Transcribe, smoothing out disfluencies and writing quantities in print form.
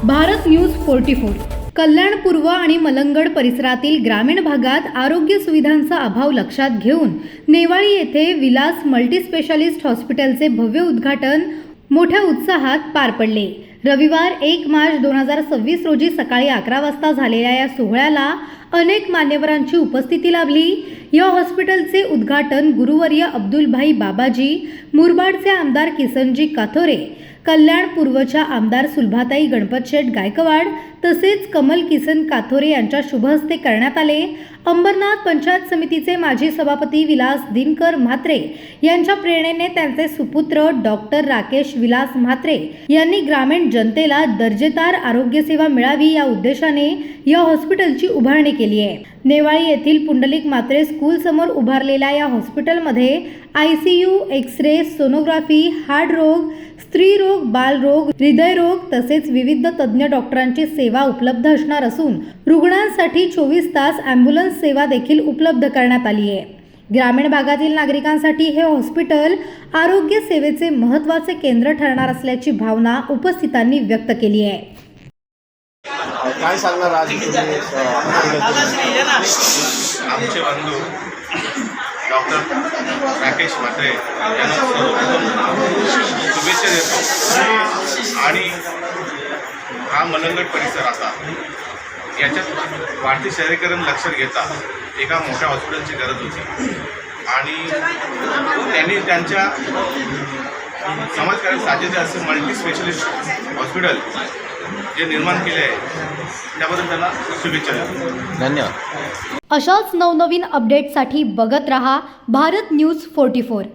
Bharat news 44. कल्याण पूर्व आणि मलंगड परिसरातील ग्रामीण भागात आरोग्य सुविधांचा अभाव लक्षात घेऊन नेवाळी येथे विलास मल्टीस्पेशालिस्ट हॉस्पिटलचे भव्य उद्घाटन मोठ्या उत्साहात पार पडले. रविवार 1 मार्च 2026 रोजी सकाळी 11 वाजता झालेल्या या सोहळ्याला अनेक मान्यवरांची उपस्थिती लाभली. या हॉस्पिटलचे उद्घाटन गुरुवर्य अब्दुलभाई बाबाजी, मुरबाडचे आमदार किसनजी काथोरे, कल्याण पूर्वच्या आमदार सुलभाताई गणपतशेठ गायकवाड तसेच कमल किसन काथोरे यांच्या शुभहस्ते करण्यात आले. अंबरनाथ पंचायत समितीचे माजी सभापती विलास दिनकर म्हात्रे यांच्या प्रेरणेने त्यांचे सुपुत्र डॉक्टर राकेश विलास म्हात्रे यांनी ग्रामीण जनतेला दर्जेदार आरोग्य सेवा मिळावी या उद्देशाने या हॉस्पिटलची उभारणी केली आहे. नेवाळी येथील पुंडलिक म्हात्रे स्कूल समोर उभारलेल्या या हॉस्पिटलमध्ये ICU, एक्स-रे, सोनोग्राफी, हार्टरोग, स्त्रीरोग, बालरोग, हृदयरोग तसेच विविध तज्ज्ञ डॉक्टरांची सेवा उपलब्ध असणार असून रुग्णांसाठी 24 तास ॲम्ब्युलन्स सेवा देखील उपलब्ध करण्यात आली आहे. ग्रामीण भागातील नागरिकांसाठी हे हॉस्पिटल आरोग्य सेवेचे महत्त्वाचे केंद्र ठरणार असल्याची भावना उपस्थितांनी व्यक्त केली आहे. काय सांगणार आज आमचे बंधू डॉक्टर राकेश म्हात्रे यांना शुभेच्छा देतो. आणि हा मलंगड परिसर आता याच्यात वाढती शहरीकरण लक्षात घेता एका मोठ्या हॉस्पिटलची गरज होती आणि त्यांनी त्यांच्या समाजकार्य साजेचे असे मल्टी स्पेशलिस्ट हॉस्पिटल जे निर्माण केले आहे त्याबद्दल त्यांना शुभेच्छा देतो. धन्यवाद. अशाच नवनवीन अपडेटसाठी बघत रहा भारत न्यूज 44.